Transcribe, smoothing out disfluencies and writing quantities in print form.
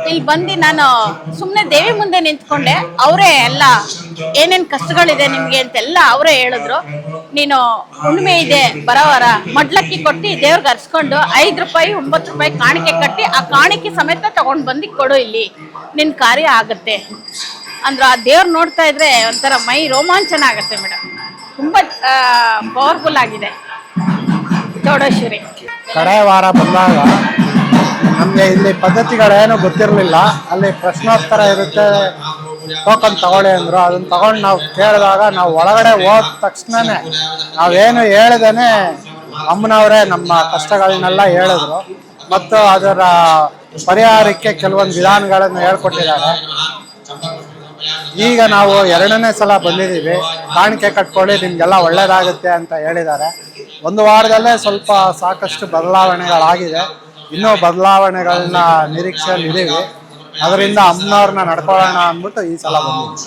ಇಲ್ಲಿ ಬಂದು ನಾನು ಸುಮ್ಮನೆ ದೇವಿ ಮುಂದೆ ನಿಂತ್ಕೊಂಡೆ. ಅವರೇ ಎಲ್ಲ ಏನೇನ್ ಕಷ್ಟಗಳಿದೆ ನಿಮ್ಗೆ ಅಂತೆಲ್ಲ ಅವರೇ ಹೇಳಿದ್ರು. ನೀನು ಹುಣ್ಣಿಮೆ ಇದೆ ಬರೋವಾರ ಮಡ್ಲಕ್ಕಿ ಕೊಟ್ಟು ದೇವ್ರಿಗೆ ಅರ್ಸ್ಕೊಂಡು 5 ರೂಪಾಯಿ 9 ರೂಪಾಯಿ ಕಾಣಿಕೆ ಕಟ್ಟಿ ಆ ಕಾಣಿಕೆ ಸಮೇತ ತಗೊಂಡ್ ಬಂದು ಕೊಡು, ಇಲ್ಲಿ ನಿನ್ ಕಾರ್ಯ ಆಗತ್ತೆ ಅಂದ್ರು. ಆ ದೇವ್ರು ನೋಡ್ತಾ ಇದ್ರೆ ಒಂಥರ ಮೈ ರೋಮಾಂಚನ ಆಗತ್ತೆ ಮೇಡಮ್. ತುಂಬಾ ಪವರ್ಫುಲ್ ಆಗಿದೆ ಚೌಡೇಶ್ವರಿ. ಕಡೆ ವಾರ ಬಂದಾಗ ನಮಗೆ ಇಲ್ಲಿ ಪದ್ಧತಿಗಳೇನು ಗೊತ್ತಿರಲಿಲ್ಲ. ಅಲ್ಲಿ ಪ್ರಶ್ನೋತ್ತರ ಇರುತ್ತೆ, ಟೋಕನ್ ತಗೊಳ್ಳಿ ಅಂದರು. ಅದನ್ನು ತಗೊಂಡು ನಾವು ಕೇಳಿದಾಗ ನಾವು ಒಳಗಡೆ ಹೋದ ತಕ್ಷಣನೇ ನಾವೇನು ಹೇಳಿದೇನೆ ಅಮ್ಮನವರೇ ನಮ್ಮ ಕಷ್ಟಗಳನ್ನೆಲ್ಲ ಹೇಳಿದ್ರು ಮತ್ತು ಅದರ ಪರಿಹಾರಕ್ಕೆ ಕೆಲವೊಂದು ವಿಧಾನಗಳನ್ನು ಹೇಳ್ಕೊಟ್ಟಿದ್ದಾರೆ. ಈಗ ನಾವು 2ನೇ ಸಲ ಬಂದಿದ್ದೀವಿ. ಕಾಣಿಕೆ ಕಟ್ಕೊಳ್ಳಿ ನಿಮಗೆಲ್ಲ ಒಳ್ಳೇದಾಗುತ್ತೆ ಅಂತ ಹೇಳಿದ್ದಾರೆ. 1 ವಾರದಲ್ಲೇ ಸ್ವಲ್ಪ ಸಾಕಷ್ಟು ಬದಲಾವಣೆಗಳಾಗಿದೆ. ಇನ್ನೂ ಬದಲಾವಣೆಗಳನ್ನ ನಿರೀಕ್ಷೆಯಲ್ಲಿ ಇದ್ದೀವಿ. ಅದರಿಂದ ಅಮ್ಮನವ್ರನ್ನ ನಡ್ಕೊಳ್ಳೋಣ ಅಂದ್ಬಿಟ್ಟು ಈ ಸಲ ಬಂದಿದ್ದೀವಿ.